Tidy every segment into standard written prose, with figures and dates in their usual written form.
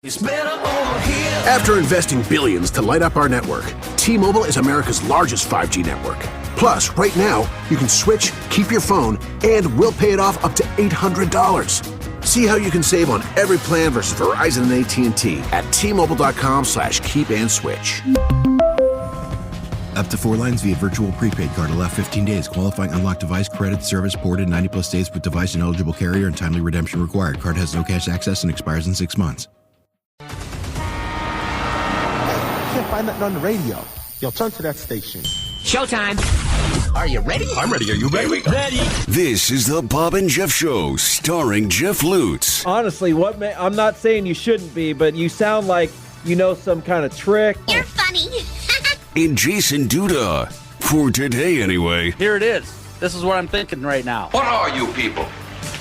After investing billions to light up our network, T-Mobile is America's largest 5G network. Plus, right now, you can switch, keep your phone, and we'll pay it off up to $800. See how you can save on every plan versus Verizon and AT&T at T-Mobile.com/keep-and-switch. Up to 4 lines via virtual prepaid card. Allow 15 days. Qualifying unlocked device credit service ported 90-plus days with device and eligible carrier and timely redemption required. Card has no cash access and expires in 6 months. Can't find nothing on the radio. Yo, turn to that station. Showtime. Are you ready? I'm ready. Are you ready? Ready. This is the Bob and Jeff Show, starring Jeff Lutz. Honestly, I'm not saying you shouldn't be, but you sound like you know some kind of trick. You're funny. And Jason Duda. For today, anyway. Here it is. This is what I'm thinking right now. What are you people?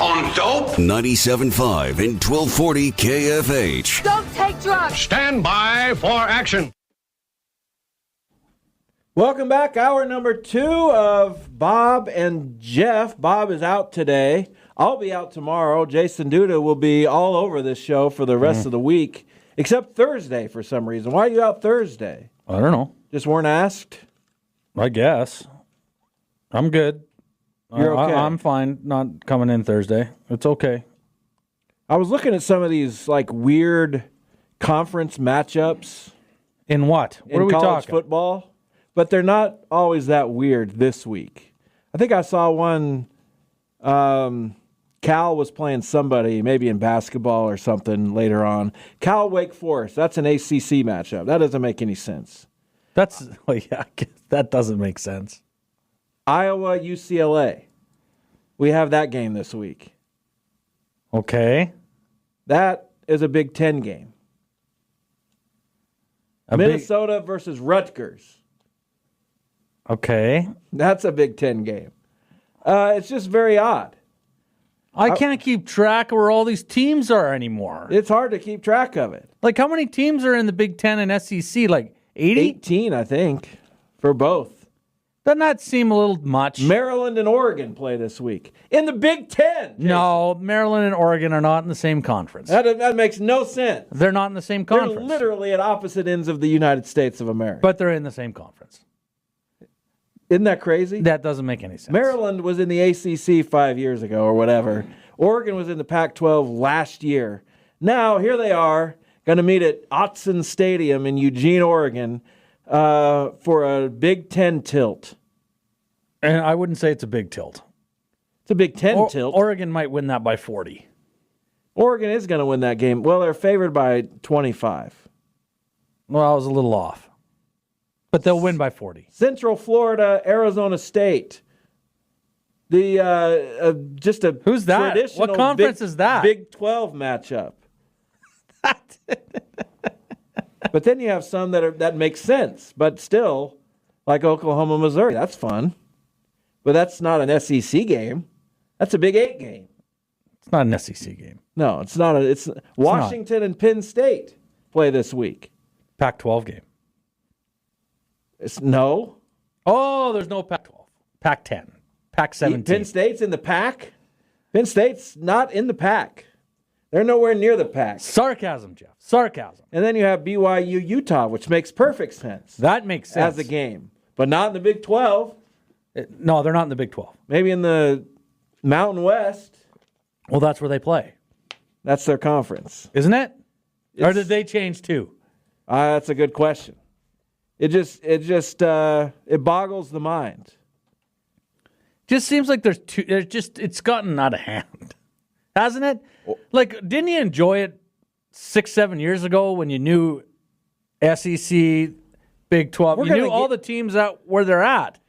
On dope? 97.5 and 1240 KFH. Don't take drugs. Stand by for action. Welcome back. Hour number 2 of Bob and Jeff. Bob is out today. I'll be out tomorrow. Jason Duda will be all over this show for the rest of the week, except Thursday for some reason. Why are you out Thursday? I don't know. Just weren't asked? I guess. I'm good. You're okay? I'm fine not coming in Thursday. It's okay. I was looking at some of these like weird conference matchups. In what? What are we college talking? Football. But they're not always that weird this week. I think I saw one, Cal was playing somebody, maybe in basketball or something later on. Cal Wake Forest, that's an ACC matchup. That doesn't make any sense. I guess that doesn't make sense. Iowa, UCLA. We have that game this week. Okay. That is a Big Ten game. Minnesota versus Rutgers. Okay. That's a Big Ten game. It's just very odd. I can't keep track of where all these teams are anymore. It's hard to keep track of it. Like, how many teams are in the Big Ten and SEC? Like 80? 18, I think, for both. Doesn't that seem a little much? Maryland and Oregon play this week. In the Big Ten. Jason. No, Maryland and Oregon are not in the same conference. That makes no sense. They're not in the same conference. They're literally at opposite ends of the United States of America. But they're in the same conference. Isn't that crazy? That doesn't make any sense. Maryland was in the ACC 5 years ago or whatever. Oregon was in the Pac-12 last year. Now, here they are, going to meet at Autzen Stadium in Eugene, Oregon, for a Big Ten tilt. And I wouldn't say it's a big tilt. It's a Big Ten tilt. Oregon might win that by 40. Oregon is going to win that game. Well, they're favored by 25. Well, I was a little off. But they'll win by 40. Central Florida, Arizona State. The just a Who's that? Traditional what conference is that? Big 12 matchup. But then you have some that make sense, but still, like Oklahoma, Missouri. That's fun. But that's not an SEC game. That's a Big 8 game. It's not an SEC game. No, it's not. It's Washington and Penn State play this week. Pac-12 game. No. Oh, there's no Pac-12. Pac-10. Pac-17. Penn State's in the Pac? Penn State's not in the Pac. They're nowhere near the Pac. Sarcasm, Jeff. Sarcasm. And then you have BYU, Utah, which makes perfect sense. That makes sense. As a game. But not in the Big 12. No, they're not in the Big 12. Maybe in the Mountain West. Well, that's where they play. That's their conference. Isn't it? Or did they change too? That's a good question. It boggles the mind. Just seems like it's gotten out of hand. Hasn't it? Like, didn't you enjoy it 6-7 years ago when you knew SEC, Big 12? You knew all the teams where they're at.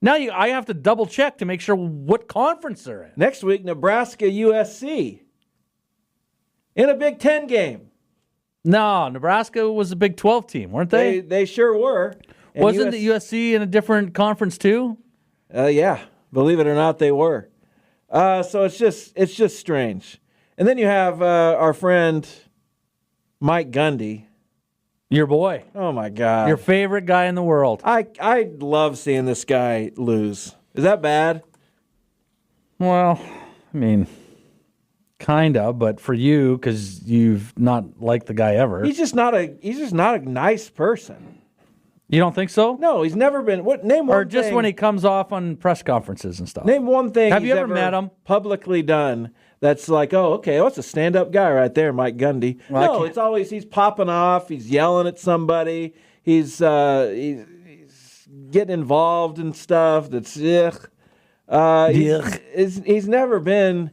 Now I have to double check to make sure what conference they're in. Next week, Nebraska, USC. In a Big 10 game. No, Nebraska was a Big 12 team, weren't they? They sure were. And Wasn't the USC in a different conference too? Yeah, believe it or not, they were. So it's just strange. And then you have our friend Mike Gundy. Your boy. Oh my God. Your favorite guy in the world. I love seeing this guy lose. Is that bad? Well, I mean, Kinda, but for you, because you've not liked the guy ever. He's just not a nice person. You don't think so? No, he's never been. Name one Or just thing, when he comes off on press conferences and stuff. Name one thing. Have he's you ever met him? Publicly done that's like, oh, okay, it's a stand-up guy right there, Mike Gundy. Well, no, it's always he's popping off, he's yelling at somebody, he's getting involved in stuff that's he's never been.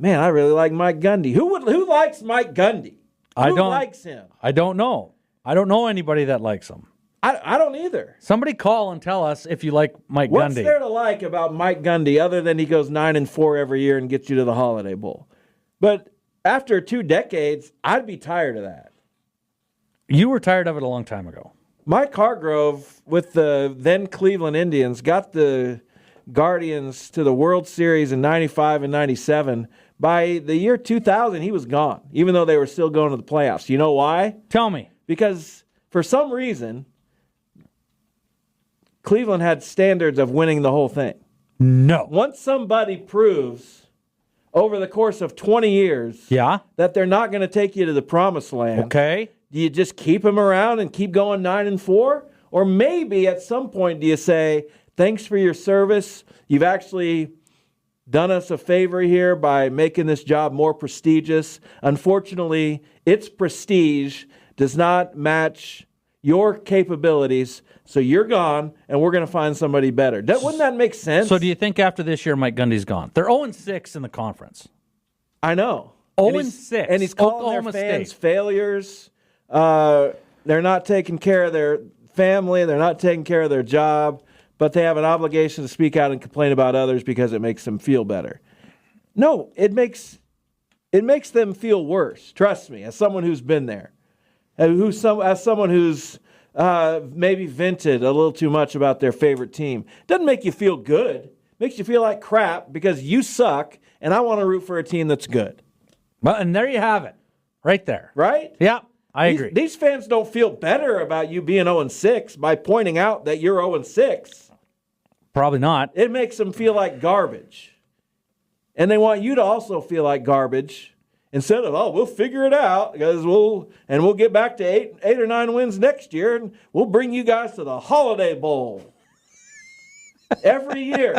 Man, I really like Mike Gundy. Who likes Mike Gundy? Who likes him? I don't know. I don't know anybody that likes him. I don't either. Somebody call and tell us if you like Mike Gundy. What's there to like about Mike Gundy other than he goes 9-4 every year and gets you to the Holiday Bowl? But after 2 decades, I'd be tired of that. You were tired of it a long time ago. Mike Hargrove with the then Cleveland Indians got the Guardians to the World Series in 95 and 97. By the year 2000, he was gone, even though they were still going to the playoffs. You know why? Tell me. Because for some reason, Cleveland had standards of winning the whole thing. No. Once somebody proves over the course of 20 years that they're not going to take you to the promised land, okay, do you just keep them around and keep going 9-4? Or maybe at some point do you say, thanks for your service. You've actually done us a favor here by making this job more prestigious. Unfortunately, its prestige does not match your capabilities, so you're gone, and we're going to find somebody better. Wouldn't that make sense? So do you think after this year Mike Gundy's gone? They're 0-6 in the conference. I know. 0-6. And he's calling Oklahoma their fans State failures. They're not taking care of their family. They're not taking care of their job. But they have an obligation to speak out and complain about others because it makes them feel better. No, it makes them feel worse. Trust me, as someone who's been there. As someone who's maybe vented a little too much about their favorite team. Doesn't make you feel good. It makes you feel like crap because you suck, and I want to root for a team that's good. Well, and there you have it. Right there. Right? Yeah, I agree. These fans don't feel better about you being 0-6 by pointing out that you're 0-6. Probably not. It makes them feel like garbage. And they want you to also feel like garbage. Instead of, we'll figure it out because we'll get back to 8 or 9 wins next year, and we'll bring you guys to the Holiday Bowl every year.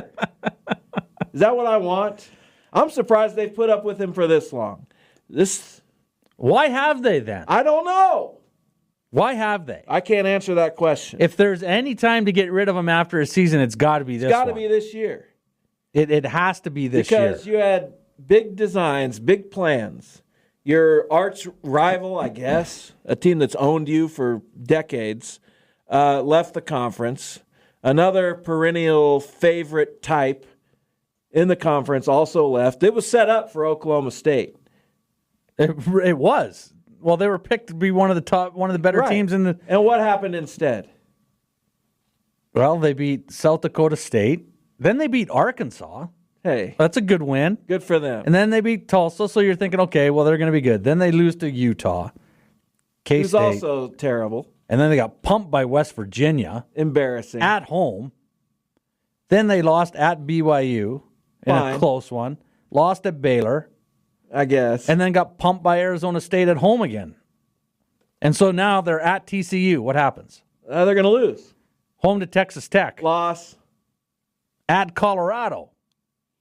Is that what I want? I'm surprised they've put up with him for this long. Why have they then? I don't know. Why have they? I can't answer that question. If there's any time to get rid of him after a season, it's got to be this one. It's got to be this year. It has to be this year. Because you had big designs, big plans. Your arch rival, I guess, a team that's owned you for decades, left the conference. Another perennial favorite type in the conference also left. It was set up for Oklahoma State. It was. Well, they were picked to be one of the better teams in the. And what happened instead? Well, they beat South Dakota State. Then they beat Arkansas. Hey. That's a good win. Good for them. And then they beat Tulsa, so you're thinking, okay, well, they're going to be good. Then they lose to Utah. K-State. Who's also terrible. And then they got pumped by West Virginia. Embarrassing. At home. Then they lost at BYU in a close one. Lost at Baylor. I guess. And then got pumped by Arizona State at home again. And so now they're at TCU. What happens? They're going to lose. Home to Texas Tech. Loss. At Colorado.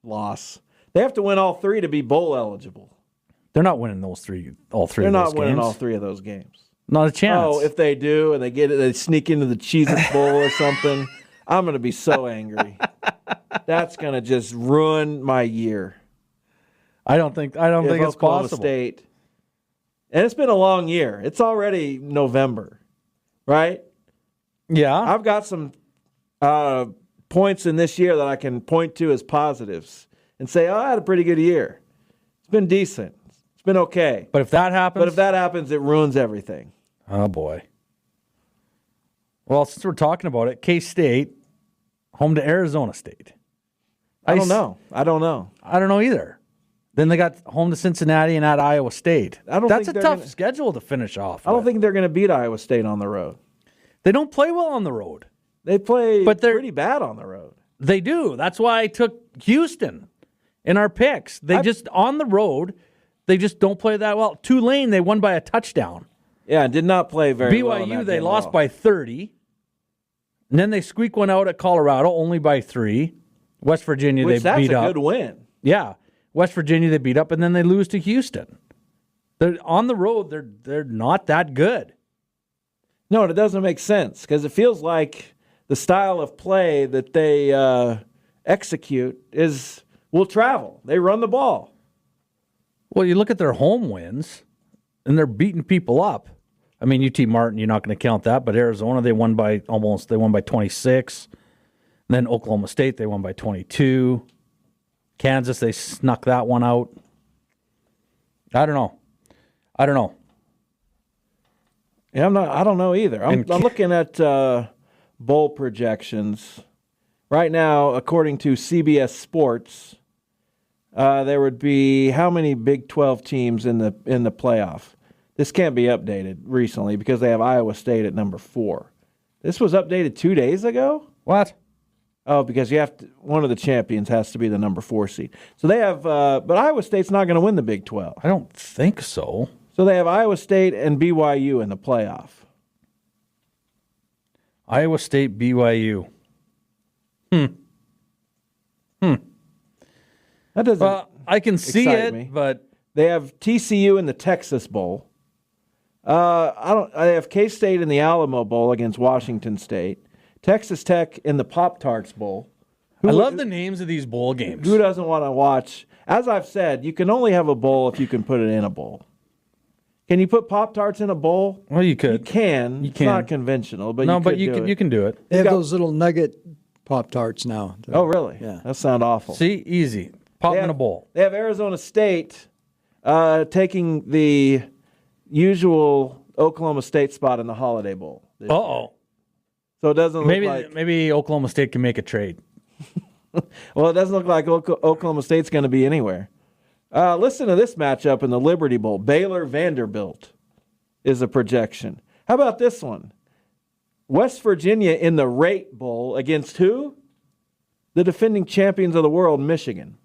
Loss. They have to win all 3 to be bowl eligible. They're not winning all three of those games. They're not winning all 3 of those games. Not a chance. Oh, if they do and they get it, they sneak into the Cheez-It Bowl or something, I'm going to be so angry. That's going to just ruin my year. I don't think it's Oklahoma possible. State. And it's been a long year. It's already November, right? Yeah. I've got some points in this year that I can point to as positives and say, I had a pretty good year. It's been decent. It's been okay. But if that happens, it ruins everything. Oh, boy. Well, since we're talking about it, K-State, home to Arizona State. I don't know. I don't know either. Then they got home to Cincinnati and at Iowa State. That's a tough schedule to finish off. I don't think they're going to beat Iowa State on the road. They don't play well on the road. They play pretty bad on the road. They do. That's why I took Houston in our picks. Just on the road, They just don't play that well. Tulane, they won by a touchdown. Yeah, did not play very well. BYU, they lost by 30. And then they squeak one out at Colorado, only by 3. West Virginia, they beat up. That's a good win. Yeah. West Virginia, they beat up, and then they lose to Houston. They're on the road. They're not that good. No, it doesn't make sense because it feels like the style of play that they execute will travel. They run the ball. Well, you look at their home wins, and they're beating people up. I mean, UT Martin, you're not going to count that, but Arizona, they won by 26. And then Oklahoma State, they won by 22. Kansas, they snuck that one out. I don't know. Yeah, I don't know either. I'm looking at bowl projections right now. According to CBS Sports, there would be how many Big 12 teams in the playoff? This can't be updated recently because they have Iowa State at number 4. This was updated 2 days ago? What? Oh, because one of the champions has to be the number 4 seed. So they have, but Iowa State's not going to win the Big 12. I don't think so. So they have Iowa State and BYU in the playoff. Iowa State, BYU. That doesn't. Well, I can see it, me. but They have TCU in the Texas Bowl. I have K-State in the Alamo Bowl against Washington State. Texas Tech in the Pop-Tarts Bowl. I love the names of these bowl games. Who doesn't want to watch? As I've said, you can only have a bowl if you can put it in a bowl. Can you put Pop-Tarts in a bowl? Well, you could. You can. It's not conventional, but you can do it. They have those little nugget Pop-Tarts now. Oh, really? Yeah. That sounds awful. See, easy. Pop in a bowl. They have Arizona State taking the usual Oklahoma State spot in the Holiday Bowl. Uh-oh. So it doesn't look like... Maybe Oklahoma State can make a trade. Well, it doesn't look like Oklahoma State's going to be anywhere. Listen to this matchup in the Liberty Bowl. Baylor-Vanderbilt is a projection. How about this one? West Virginia in the Rate Bowl against who? The defending champions of the world, Michigan.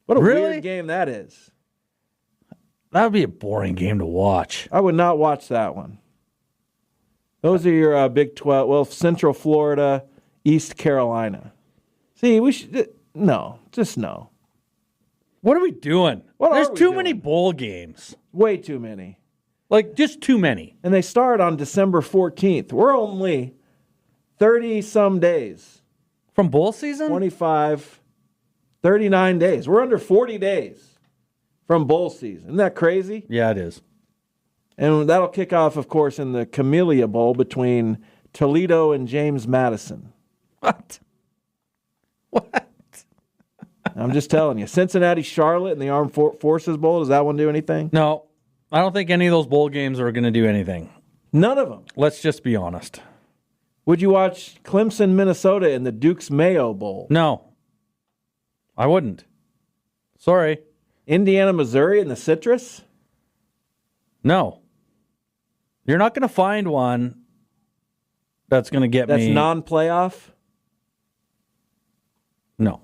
What a weird game that is. That would be a boring game to watch. I would not watch that one. Those are your Big 12. Well, Central Florida, East Carolina. See, we should... No, just no. What are we doing? There's too many bowl games. Way too many. Like, just too many. And they start on December 14th. We're only 30-some days. From bowl season? 25, 39 days. We're under 40 days from bowl season. Isn't that crazy? Yeah, it is. And that'll kick off, of course, in the Camellia Bowl between Toledo and James Madison. What? I'm just telling you. Cincinnati, Charlotte, and the Armed Forces Bowl. Does that one do anything? No. I don't think any of those bowl games are going to do anything. None of them. Let's just be honest. Would you watch Clemson, Minnesota in the Duke's Mayo Bowl? No. I wouldn't. Sorry. Indiana, Missouri in the Citrus? No. You're not going to find one that's going to get me. That's non-playoff? No.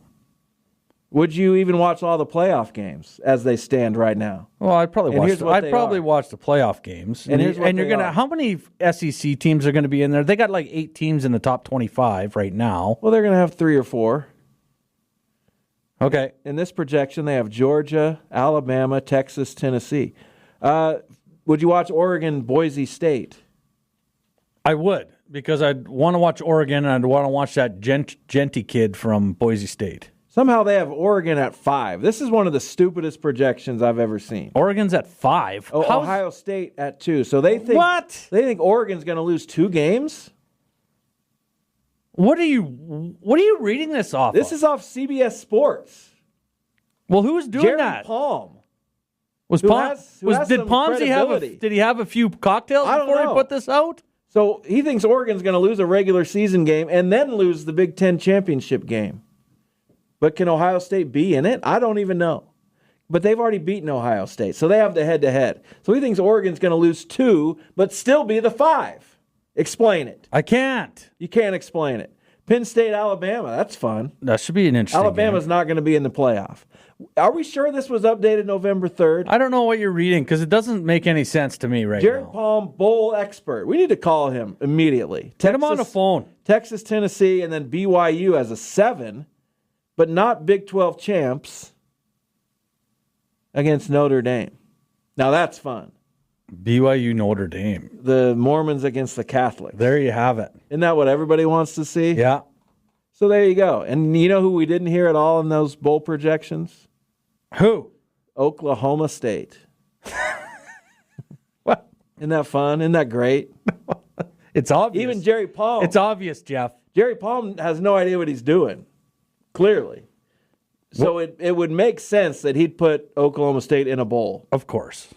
Would you even watch all the playoff games as they stand right now? Well, I'd probably watch the playoff games. And you're gonna. How many SEC teams are going to be in there? They got like 8 teams in the top 25 right now. Well, they're going to have 3 or 4. Okay. In this projection, they have Georgia, Alabama, Texas, Tennessee. Would you watch Oregon, Boise State? I would, because I'd want to watch Oregon and I'd want to watch that Genty kid from Boise State. Somehow they have Oregon at 5. This is one of the stupidest projections I've ever seen. Oregon's at 5? Oh, Ohio State at 2. So they think what? They think Oregon's going to lose 2 games? What are you reading this off? This is off CBS Sports. Well, who's doing Jerry that? Palm. Did Palmsy did he have a few cocktails before he put this out? So he thinks Oregon's going to lose a regular season game and then lose the Big Ten championship game. But can Ohio State be in it? I don't even know. But they've already beaten Ohio State, so they have the head-to-head. So he thinks Oregon's going to lose 2, but still be the 5. Explain it. I can't. You can't explain it. Penn State, Alabama. That's fun. That should be an interesting Alabama's game. not going to be in the playoff. Are we sure this was updated November 3rd? I don't know what you're reading because it doesn't make any sense to me right Jared now. Palm, bowl expert. We need to call him immediately. Get him on the phone. Texas, Tennessee, and then BYU as a 7, but not Big 12 champs against Notre Dame. Now that's fun. BYU Notre Dame. The Mormons against the Catholics. There you have it. Isn't that what everybody wants to see? Yeah. So there you go. And you know who we didn't hear at all in those bowl projections? Who? Oklahoma State. What? Isn't that fun? Isn't that great? It's obvious. Even Jerry Palm. It's obvious, Jeff. Jerry Palm has no idea what he's doing, clearly. So it would make sense that he'd put Oklahoma State in a bowl. Of course.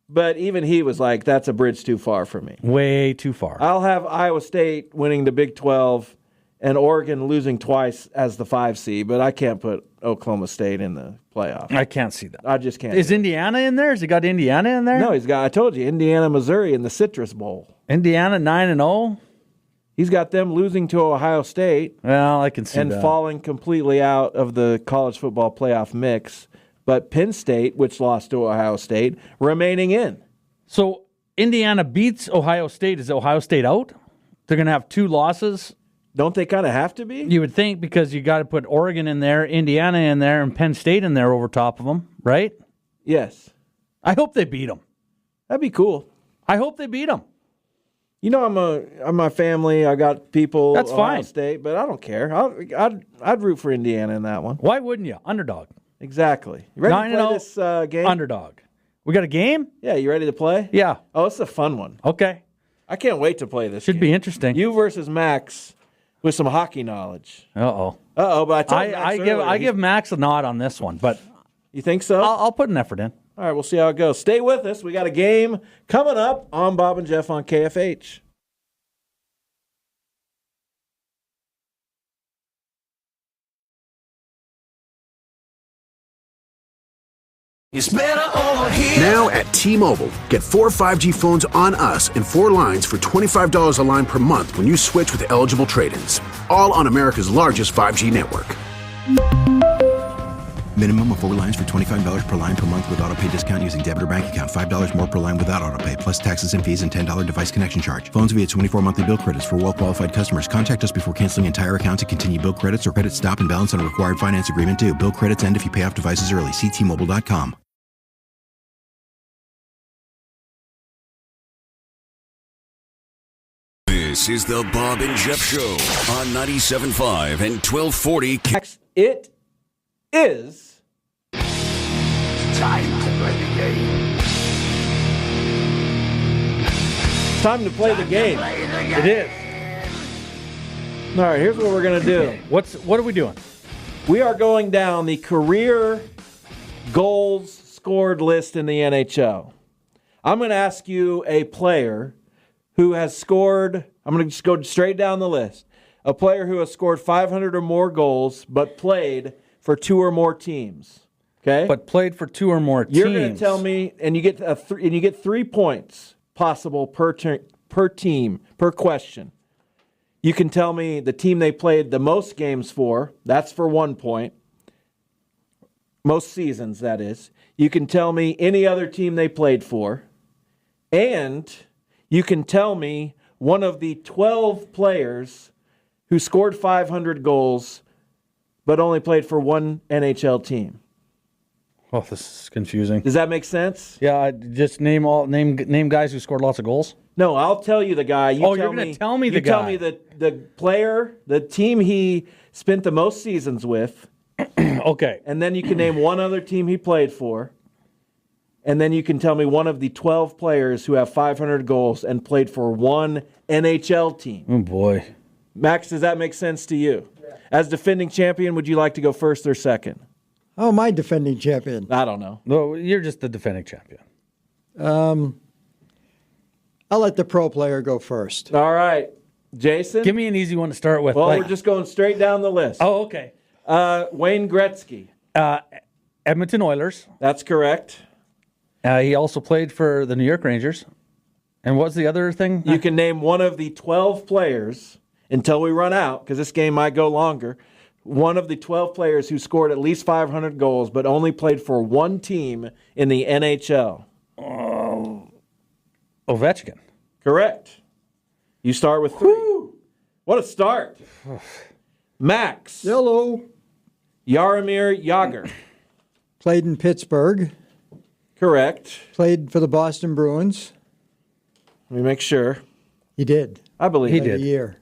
But even he was like, that's a bridge too far for me. Way too far. I'll have Iowa State winning the Big 12 and Oregon losing twice as the 5 seed, but I can't put Oklahoma State in the playoff. I can't see that. I just can't. Is Indiana in there? Has he got Indiana in there? No, he's got, I told you, Indiana, Missouri in the Citrus Bowl. Indiana 9-0? He's got them losing to Ohio State. Well, I can see and that. falling completely out of the college football playoff mix. But Penn State, which lost to Ohio State, remaining in. So Indiana beats Ohio State. Is Ohio State out? They're going to have 2 losses? Don't they kind of have to be? You would think because you got to put Oregon in there, Indiana in there, and Penn State in there over top of them, right? Yes. I hope they beat them. That'd be cool. I hope they beat them. You know, I'm my family. I got people. That's Ohio fine. State, but I don't care. I'd root for Indiana in that one. Why wouldn't you? Underdog. Exactly. You ready to play this game? Underdog. We got a game? Yeah, you ready to play? Yeah. Oh, it's a fun one. Okay. I can't wait to play this. Should game. be interesting. You versus Max with some hockey knowledge. Uh-oh. Uh-oh, but I told Max I give Max a nod on this one, but you think so? I'll put an effort in. All right, we'll see how it goes. Stay with us. We got a game coming up on Bob and Jeff on KFH. It's better over here. Now at T-Mobile, get 4 5G phones on us and 4 lines for $25 a line per month when you switch with eligible trade-ins. All on America's largest 5G network. Minimum of 4 lines for $25 per line per month with autopay discount using debit or bank account. $5 more per line without autopay, plus taxes and fees and $10 device connection charge. Phones via 24 monthly bill credits for well-qualified customers. Contact us before canceling entire account to continue bill credits or credit stop and balance on a required finance agreement due. Bill credits end if you pay off devices early. See T-Mobile.com. This is the Bob and Jeff Show on 97.5 and 1240. It is Time to play the game. time to play the game. It is. All right, here's what we're going to do. What are we doing? We are going down the career goals scored list in the NHL. I'm going to ask you a player who has scored, I'm going to just go straight down the list. A player who has scored 500 or more goals but played for 2 or more teams. Okay? But played for 2 or more teams. You're going to tell me, and you get 3 points possible per team, per question. You can tell me the team they played the most games for. That's for 1 point. Most seasons, that is. You can tell me any other team they played for. And you can tell me one of the 12 players who scored 500 goals but only played for 1 NHL team. Oh, this is confusing. Does that make sense? Yeah, just name guys who scored lots of goals. No, I'll tell you the guy. You're going to tell me the guy. You tell me the player, the team he spent the most seasons with. Okay. And then you can name one other team he played for. And then you can tell me one of the 12 players who have 500 goals and played for 1 NHL team. Oh, boy. Max, does that make sense to you? Yeah. As defending champion, would you like to go first or second? Oh, my defending champion. I don't know. No, you're just the defending champion. I'll let the pro player go first. All right. Jason? Give me an easy one to start with. Well, we're just going straight down the list. Oh, okay. Wayne Gretzky. Edmonton Oilers. That's correct. He also played for the New York Rangers. And what's the other thing? You can name one of the 12 players until we run out, because this game might go longer, one of the 12 players who scored at least 500 goals but only played for one team in the NHL. Ovechkin. Correct. You start with 3. Woo! What a start. Max. Yellow. Jaromir Jagr. Played in Pittsburgh. Correct. Played for the Boston Bruins. Let me make sure. He did. I believe he did. A year.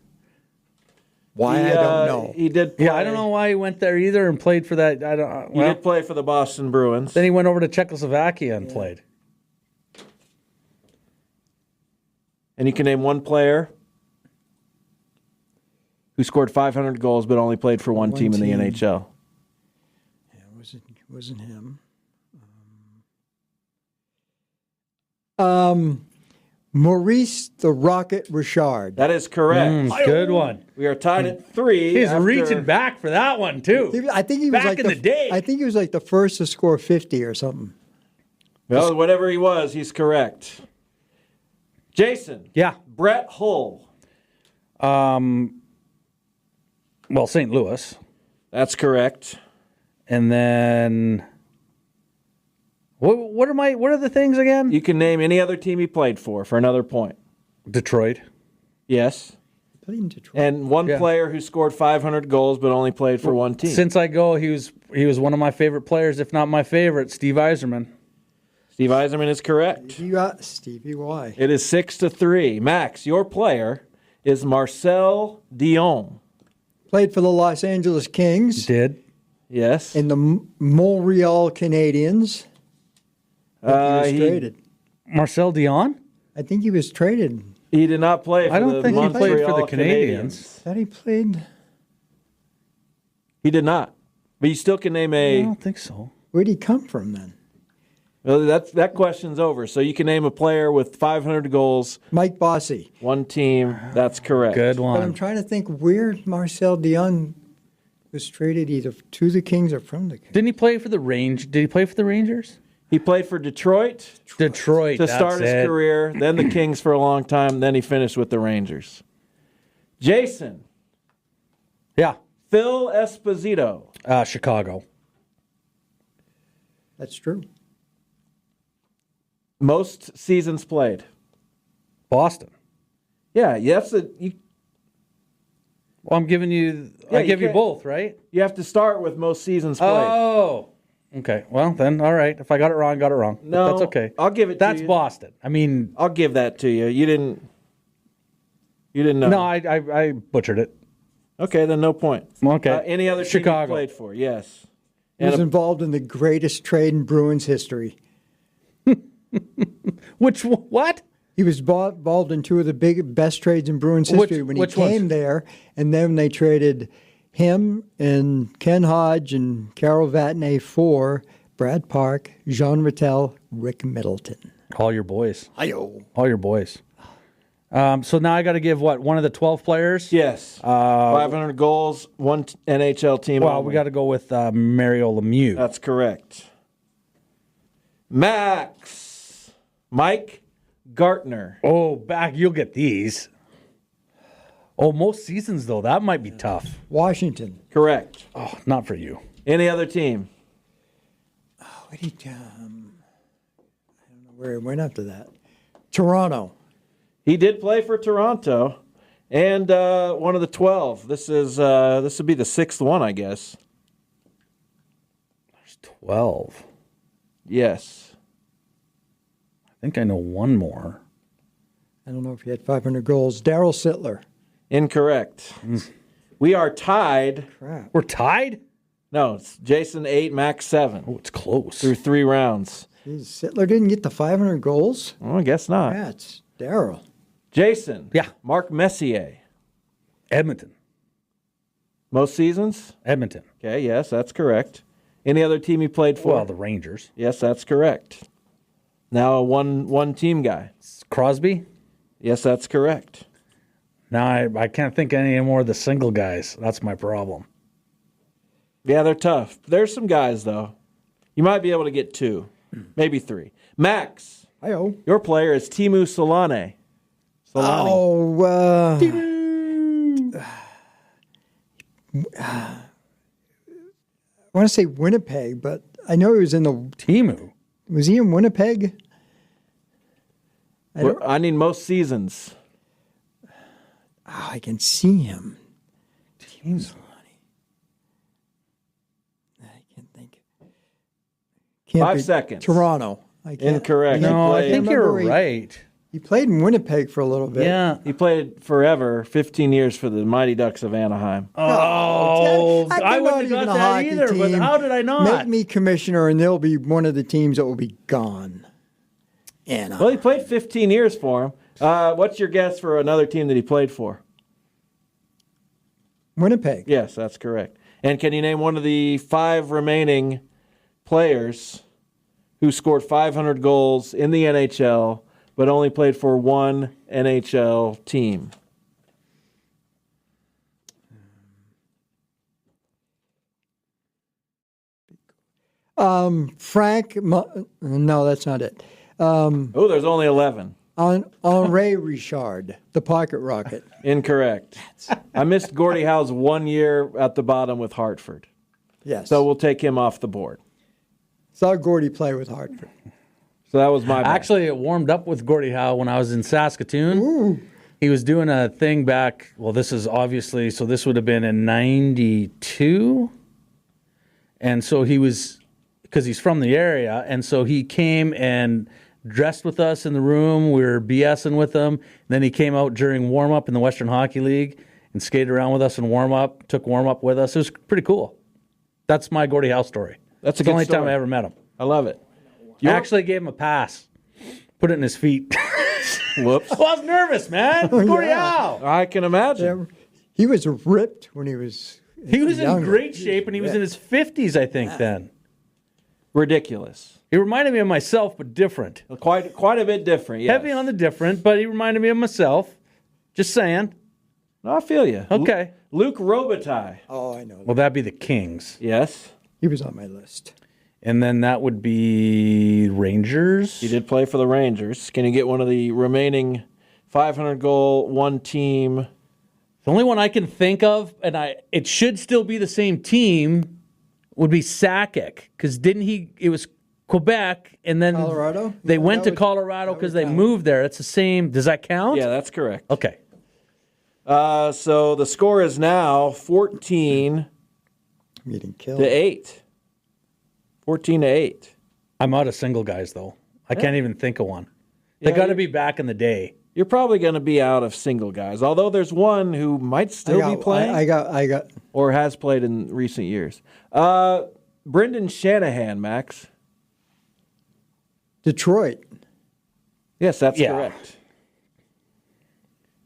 Why, I don't know. He did play. Yeah, I don't know why he went there either and played for that. He did play for the Boston Bruins. Then he went over to Czechoslovakia and played. And you can name one player who scored 500 goals but only played for one team in the NHL. Yeah, it wasn't him. Maurice the Rocket Richard. That is correct. Good one. We are tied at 3. He's reaching back for that one, too. I think he was back like in the day. I think he was like the first to score 50 or something. Well, whatever he was, he's correct. Jason. Yeah. Brett Hull. Well, St. Louis. That's correct. And then what are the things again? You can name any other team he played for another point. Detroit. Yes. Played in Detroit. And one player who scored 500 goals but only played for one team. Since I go, he was one of my favorite players, if not my favorite, Steve Yzerman. Steve Yzerman is correct. You got Stevie Y. It is 6-3. Max, your player is Marcel Dion. Played for the Los Angeles Kings. Did. Yes. And the Montreal Canadiens. He was traded. Marcel Dion? I think he was traded. He did not play for I don't the think Montreal he played for the Canadiens. That he played? He did not. But you still can name I don't think so. Where'd he come from then? Well, that question's over. So you can name a player with 500 goals. Mike Bossy. One team. That's correct. Good But one. I'm trying to think where Marcel Dion was traded either to the Kings or from the Kings. Didn't he play for the Did he play for the Rangers? He played for Detroit Detroit. to start his career, then the Kings for a long time, then he finished with the Rangers. Jason. Yeah. Phil Esposito. Chicago. That's true. Most seasons played. Boston. Yeah, that's you. Well, I'm giving you. Yeah, I give you can't- both, right? You have to start with most seasons played. Oh. Okay. Well, then, all right. If I got it wrong, got it wrong. But No, that's okay. I'll give it to That's you. Boston. I mean, I'll give that to you. You didn't know. no, I butchered it. Okay, then no point. Okay. Any other team you Chicago. played for? Yes. He was And involved in the greatest trade in Bruins history. What? He was involved in two of the best trades in Bruins history when he which ones? came there, and then they traded him and Ken Hodge and Carol Vatney for Brad Park, Jean Rattel, Rick Middleton. All your boys. Hi-yo. All your boys. So now I got to give one of the 12 players? yes. 500 goals, one NHL team. Well, only. we got to go with Mario Lemieux. That's correct. Max. Mike Gartner. Oh, you'll get these. Oh, most seasons, though, that might be tough. Washington. Correct. Oh, not for you. Any other team? What did he, I don't know where he went after that. Toronto. He did play for Toronto, and one of the 12. This would be the 6th one, I guess. There's 12. Yes. I think I know one more. I don't know if he had 500 goals. Daryl Sittler. Incorrect. We are tied. Crap. We're tied? No, it's Jason 8, Max 7 Oh, it's close. through 3 rounds. Jeez, Sittler didn't get the 500 goals? Well, I guess not. That's Daryl. Jason. Yeah. Mark Messier. Edmonton. Most seasons? Edmonton. Okay, yes, that's correct. Any other team he played for? Well, the Rangers. Yes, that's correct. Now a one team guy. Crosby. Yes, that's correct. Now I can't think any more of the single guys. That's my problem. Yeah, they're tough. There's some guys, though. You might be able to get 2, maybe 3. Max, Hi-yo. your player is Timu Solane. Oh, I want to say Winnipeg, but I know he was in the Timu. Was he in Winnipeg? I need most seasons. Oh, I can see him. Teams. I can't think. 5 seconds. Toronto. I can't. Incorrect. No, I think you're right. He played in Winnipeg for a little bit. Yeah. He played forever, 15 years for the Mighty Ducks of Anaheim. Oh, I wouldn't have got that either, but how did I not? Make me commissioner, and they'll be one of the teams that will be gone. Anaheim. Well, he played 15 years for him. What's your guess for another team that he played for? Winnipeg. Yes, that's correct. And can you name one of the 5 remaining players who scored 500 goals in the NHL but only played for one NHL team? Frank. No, that's not it. There's only 11. Henri Richard, the pocket rocket. Incorrect. I missed Gordie Howe's 1 year at the bottom with Hartford. Yes. So we'll take him off the board. Saw Gordie play with Hartford. So that was my bad. Actually, it warmed up with Gordie Howe when I was in Saskatoon. Ooh. He was doing a thing back, well, this is obviously, so this would have been in 92. And so he was, because he's from the area, and so he came and dressed with us in the room. We were BSing with him. Then he came out during warm-up in the Western Hockey League and skated around with us in warm-up, took warm-up with us. It was pretty cool. That's my Gordie Howe story. That's a the good only story. time I ever met him. I love it. I actually gave him a pass. Put it in his feet. Whoops. Well, I was nervous, man. Gordie Howe. I can imagine. He was ripped when he was in great shape, and he was in his 50s, I think, then. Ridiculous. He reminded me of myself, but different. Quite a bit different, yes. Heavy on the different, but he reminded me of myself. Just saying. No, I feel you. Okay. Luke Robitaille. Oh, I know. Well, that'd be the Kings. Yes. He was on my list. And then that would be Rangers. He did play for the Rangers. Can you get one of the remaining 500-goal, one-team? The only one I can think of, and it should still be the same team, would be Sakic. Because it was Quebec, and then Colorado? They went to Colorado because they moved there. It's the same. Does that count? Yeah, that's correct. Okay. So the score is now 14 to 8. 14-8. I'm out of single guys, though. I can't even think of one. They got to be back in the day. You're probably going to be out of single guys, although there's one who might still be playing. I got. Or has played in recent years. Brendan Shanahan, Max. Detroit. Yes, that's correct.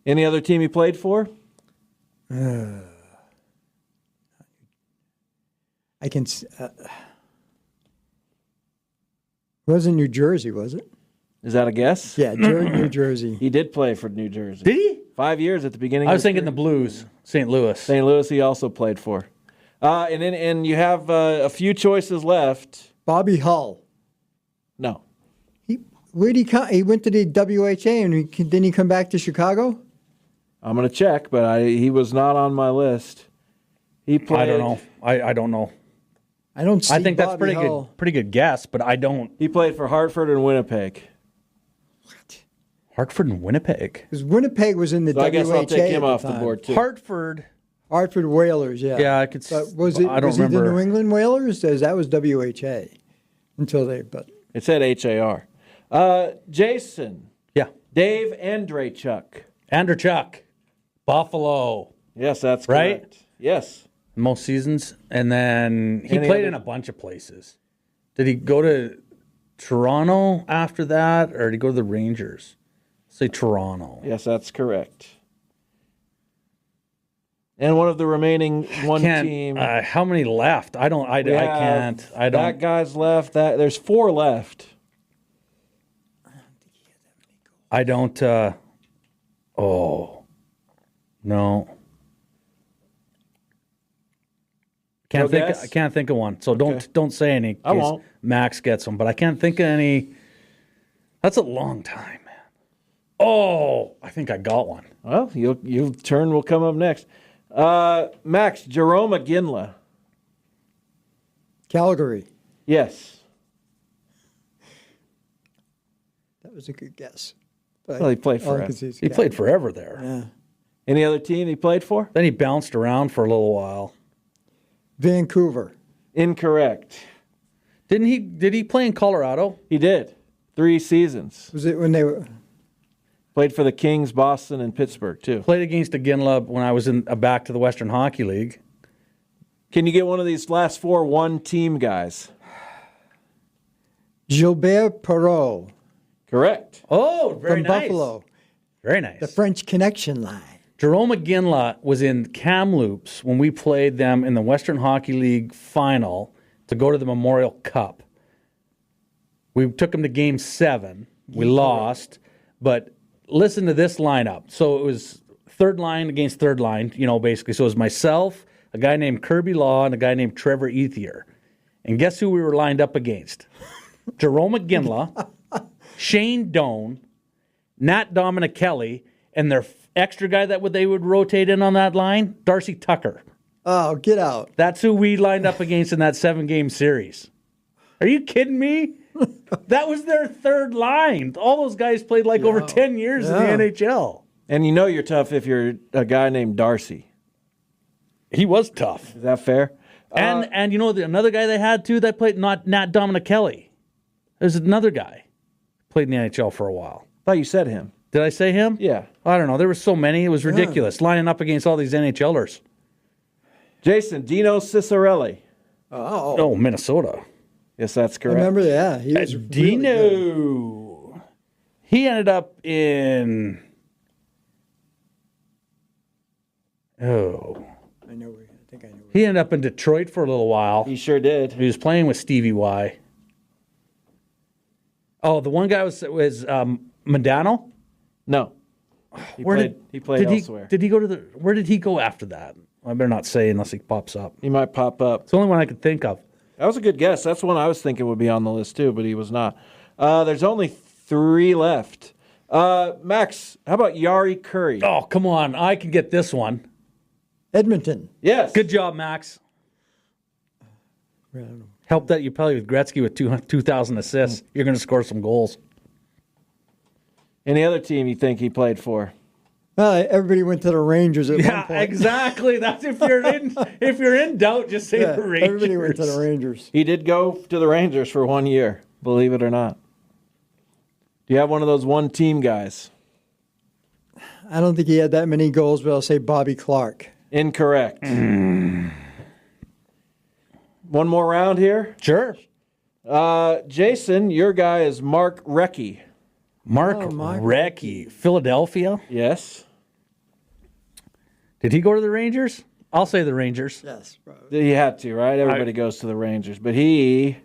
Any other team he played for? I can. It wasn't New Jersey, was it? Is that a guess? Yeah, New Jersey. He did play for New Jersey. Did he? 5 years at the beginning. I was thinking the Blues, St. Louis. St. Louis he also played for. And you have a few choices left. Bobby Hull. No. Where'd he come? He went to the WHA, and didn't he come back to Chicago? I'm going to check, but he was not on my list. He played. I don't know. I don't know. I don't see I think that's Bobby Hull. pretty good guess, but I don't. He played for Hartford and Winnipeg. What? Hartford and Winnipeg? Because Winnipeg was in the WHA. I guess I'll take him off the time. board, too. Hartford Whalers, yeah. Yeah, I could. But was it? I don't was remember. he the New England Whalers? That was WHA until they. But it said HAR. Jason. Yeah. Dave Andreychuk. Andreychuk. Buffalo. Yes, that's right. Correct. Yes. Most seasons, and then he played in a bunch of places. Did he go to Toronto after that, or did he go to the Rangers? Say Toronto. Yes, that's correct. And one of the remaining team. How many left? I can't. That guy's left. There's 4 left. I don't. No. I can't think of one. So don't say any. I won't. Max gets them, but I can't think of any. That's a long time, man. Oh, I think I got one. Well, your turn will come up next. Max, Jerome Iginla. Calgary. Yes. That was a good guess. Well, he played forever. He played forever there. Yeah. Any other team he played for? Then he bounced around for a little while. Vancouver. Incorrect. Did he play in Colorado? He did. 3 seasons. Was it when they were... Played for the Kings, Boston, and Pittsburgh, too. Played against Iginla when I was back to the Western Hockey League. Can you get one of these last 4 one-team guys? Gilbert Perreault. Correct. Oh, very from nice. Buffalo. Very nice. The French Connection line. Jerome Iginla was in Kamloops when we played them in the Western Hockey League final to go to the Memorial Cup. We took them to Game 7. We lost, but listen to this lineup. So it was third line against third line, basically. So it was myself, a guy named Kirby Law, and a guy named Trevor Ethier. And guess who we were lined up against? Jerome Iginla, Shane Doan, Nat Dominicelli, and their extra guy that they would rotate in on that line, Darcy Tucker. Oh, get out. That's who we lined up against in that 7-game series. Are you kidding me? That was their third line. All those guys played over 10 years in the NHL. And you're tough if you're a guy named Darcy. He was tough. Is that fair? And another guy they had too that played, not Nat Dominicelli. There's another guy played in the NHL for a while. I thought you said him. Did I say him? Yeah. I don't know. There were so many. It was ridiculous lining up against all these NHLers. Jason, Dino Ciccarelli. Oh, Minnesota. Yes, that's correct. I remember that. He was Dino. really good. He ended up in... Oh. I think I know. He ended up in Detroit for a little while. He sure did. He was playing with Stevie Y. Oh, the one guy was Modano? No. He played elsewhere. Did he go to where did he go after that? I better not say unless he pops up. He might pop up. It's the only one I could think of. That was a good guess. That's one I was thinking would be on the list too, but he was not. There's only 3 left. Max, how about Yari Curry? Oh, come on. I can get this one. Edmonton. Yes. Good job, Max. Helped that you probably with Gretzky with 2,000 assists. You're going to score some goals. Any other team you think he played for? Everybody went to the Rangers at one point. Yeah, exactly. That's if you're in doubt, just say the Rangers. Everybody went to the Rangers. He did go to the Rangers for 1 year, believe it or not. Do you have one of those one-team guys? I don't think he had that many goals, but I'll say Bobby Clark. Incorrect. One more round here? Sure. Jason, your guy is Mark Recchi. Mark Recchi. Philadelphia? Yes. Did he go to the Rangers? I'll say the Rangers. Yes. Probably. He had to, right? Everybody goes to the Rangers, but he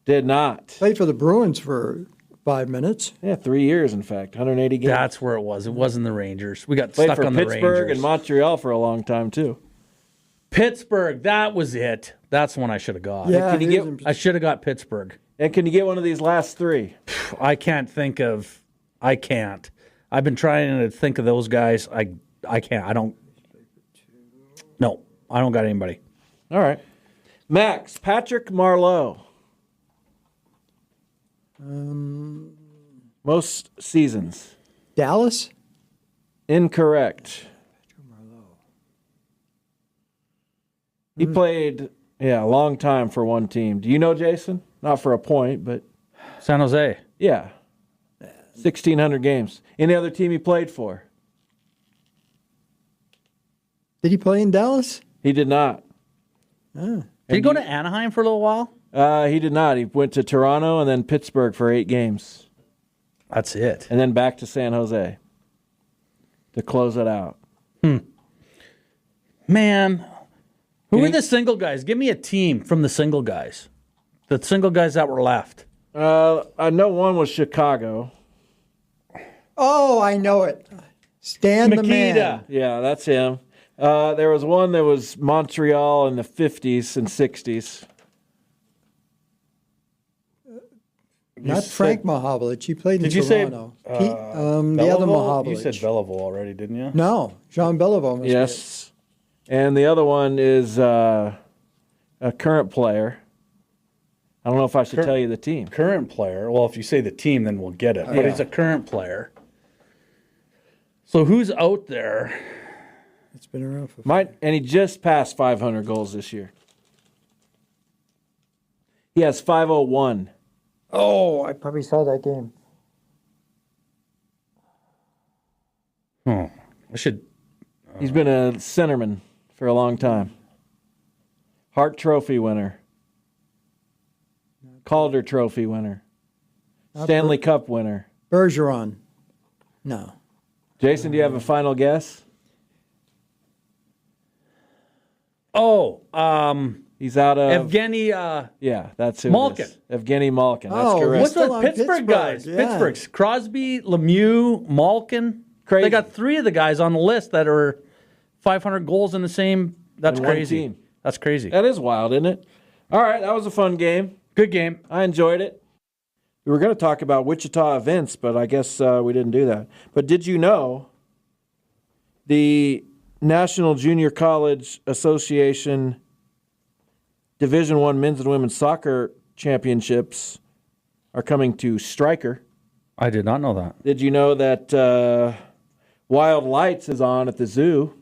did not. Played for the Bruins for 5 minutes. Yeah, 3 years, in fact, 180 games. That's where it was. It wasn't the Rangers. We got Played stuck for on the Rangers. Pittsburgh and Montreal for a long time, too. Pittsburgh, that was it. That's one I should have got. Yeah, I should have got Pittsburgh. And can you get one of these last 3? I can't. I've been trying to think of those guys. I can't. I don't got anybody. All right. Max, Patrick Marleau. Most seasons. Dallas? Incorrect. He played, a long time for one team. Do you know, Jason? Not for a point, but... San Jose. Yeah. 1,600 games. Any other team he played for? Did he play in Dallas? He did not. Did he go to Anaheim for a little while? He did not. He went to Toronto and then Pittsburgh for 8 games. That's it. And then back to San Jose to close it out. Man, who are the single guys? Give me a team from the single guys. The single guys that were left. I know one was Chicago. Oh, I know it. Stan the Man. Yeah, that's him. There was one that was Montreal in the 50s and 60s. Not Frank Mahovlich. He played in Did you say Toronto. The other Mahovlich. You said Belleville already, didn't you? No, Jean Beliveau. Yes. And the other one is a current player. I don't know if I should tell you the team. Current player. Well, if you say the team, then we'll get it. But he's a current player. So who's out there? It's been around for. And he just passed 500 goals this year. He has 501. Oh, I probably saw that game. I should. He's been a centerman for a long time. Hart Trophy winner. Calder Trophy winner. Stanley Cup winner. Bergeron. No. Jason, do you have a final guess? He's out of Evgeny. Yeah, that's who Malkin. it is. Evgeny Malkin. That's correct. What's with Pittsburgh guys? Yeah. Pittsburgh's Crosby, Lemieux, Malkin. Crazy. They got 3 of the guys on the list that are 500 goals in the same. That's In one crazy. team. That's crazy. That is wild, isn't it? All right, that was a fun game. Good game. I enjoyed it. We were going to talk about Wichita events, but I guess we didn't do that. But did you know the National Junior College Association Division I men's and women's soccer championships are coming to Stryker? I did not know that. Did you know that Wild Lights is on at the zoo?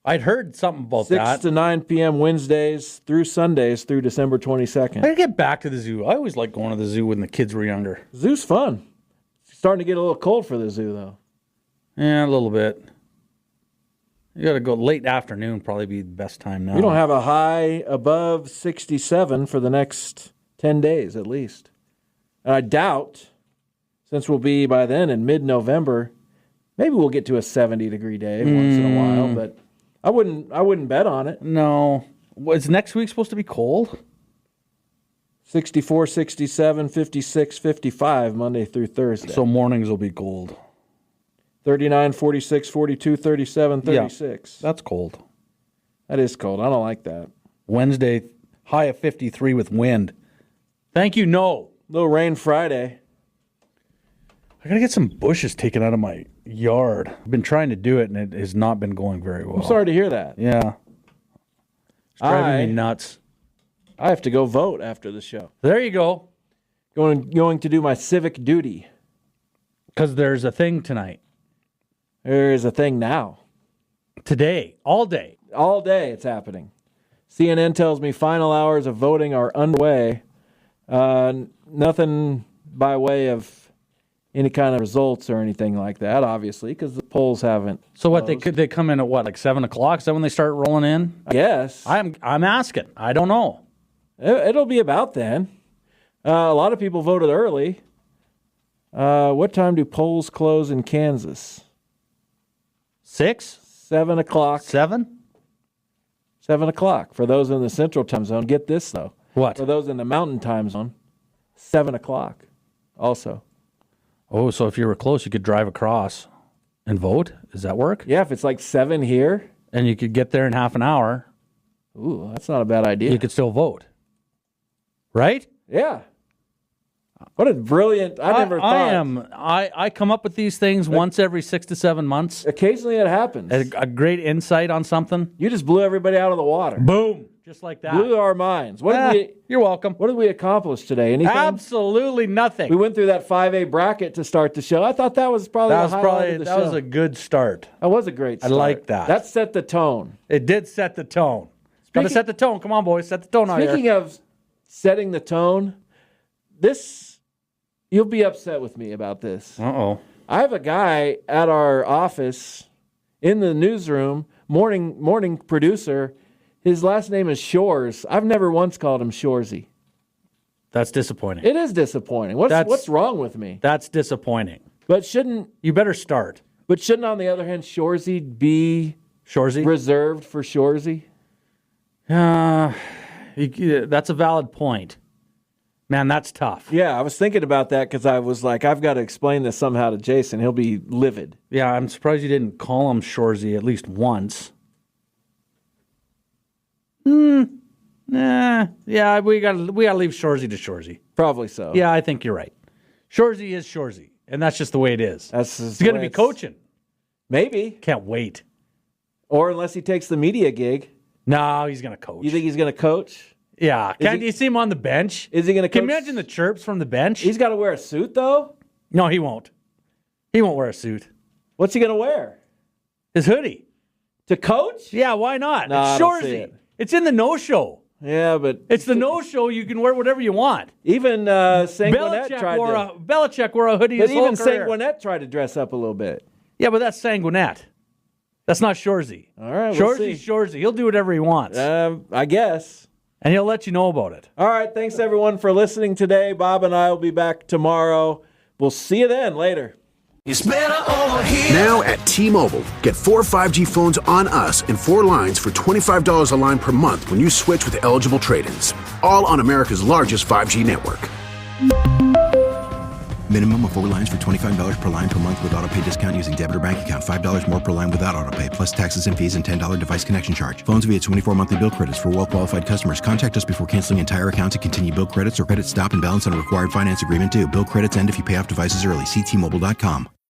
I'd heard something about 6 that. to 9 p.m. Wednesdays through Sundays through December 22nd. I gotta get back to the zoo. I always liked going to the zoo when the kids were younger. Zoo's fun. It's starting to get a little cold for the zoo, though. Yeah, a little bit. You got to go late afternoon, probably be the best time now. We don't have a high above 67 for the next 10 days at least. And I doubt, since we'll be by then in mid-November, maybe we'll get to a 70-degree day once in a while, but I wouldn't bet on it. No. Was next week supposed to be cold? 64, 67, 56, 55 Monday through Thursday. So mornings will be cold. 39, 46, 42, 37, 36. Yeah, that's cold. That is cold. I don't like that. Wednesday, high of 53 with wind. Thank you, no. Little rain Friday. I got to get some bushes taken out of my yard. I've been trying to do it, and it has not been going very well. I'm sorry to hear that. Yeah. It's driving me nuts. I have to go vote after the show. There you go. Going to do my civic duty. Because there's a thing tonight. There is a thing now. Today. All day. All day it's happening. CNN tells me final hours of voting are underway. Nothing by way of any kind of results or anything like that, obviously, because the polls haven't. So what? They come in at what, like 7 o'clock? Is that when they start rolling in? I guess. I'm asking. I don't know. It'll be about then. A lot of people voted early. What time do polls close in Kansas? 6? 7 o'clock. 7? 7 o'clock. For those in the Central Time Zone, get this, though. What? For those in the Mountain Time Zone, 7 o'clock also. Oh, so if you were close, you could drive across and vote? Does that work? Yeah, if it's like 7 here. And you could get there in half an hour. Ooh, that's not a bad idea. You could still vote. Right? Yeah. What a brilliant, I never thought. I come up with these things once every 6 to 7 months. Occasionally it happens. A great insight on something. You just blew everybody out of the water. Boom. Just like that. Blew our minds. You're welcome. What did we accomplish today? Anything? Absolutely nothing. We went through that 5A bracket to start the show. I thought that was probably the highlight of the show. That was a good start. That was a great start. I like that. That set the tone. It did set the tone. Got to set the tone. Come on, boys. Set the tone out here. Speaking of setting the tone, you'll be upset with me about this. Uh-oh. I have a guy at our office in the newsroom, morning producer. His last name is Shores. I've never once called him Shoresy. That's disappointing. It is disappointing. What's wrong with me? That's disappointing. But you better start. But shouldn't, on the other hand, Shoresy be reserved for Shoresy? That's a valid point. Man, that's tough. Yeah, I was thinking about that because I was like, I've got to explain this somehow to Jason. He'll be livid. Yeah, I'm surprised you didn't call him Shoresy at least once. Yeah, we gotta leave Shorzy to Shorzy. Probably so. Yeah, I think you're right. Shorzy is Shorzy, and that's just the way it is. He's going to be coaching. Maybe. Can't wait. Or unless he takes the media gig. No, he's going to coach. You think he's going to coach? Yeah. Can't you see him on the bench? Is he going to coach? Can you imagine the chirps from the bench? He's got to wear a suit, though? No, he won't. He won't wear a suit. What's he going to wear? His hoodie. To coach? Yeah, why not? No, it's Shorzy. It's in the no-show. Yeah, but... It's the no-show. You can wear whatever you want. Even Sanguinet Belichick wore a hoodie his whole career. But even Sanguinet tried to dress up a little bit. Yeah, but that's Sanguinet. That's not Shorzy. All right, we'll see. Shorzy. He'll do whatever he wants. I guess. And he'll let you know about it. All right, thanks everyone for listening today. Bob and I will be back tomorrow. We'll see you then. Later. It's better over here. Now at T-Mobile, get 4 5G phones on us and 4 lines for $25 a line per month when you switch with eligible trade-ins. All on America's largest 5G network. Minimum of 4 lines for $25 per line per month with autopay discount using debit or bank account. $5 more per line without autopay, plus taxes and fees and $10 device connection charge. Phones via 24 monthly bill credits for well-qualified customers. Contact us before canceling entire account to continue bill credits or credit stop and balance on a required finance agreement due. Bill credits end if you pay off devices early. See T-Mobile.com.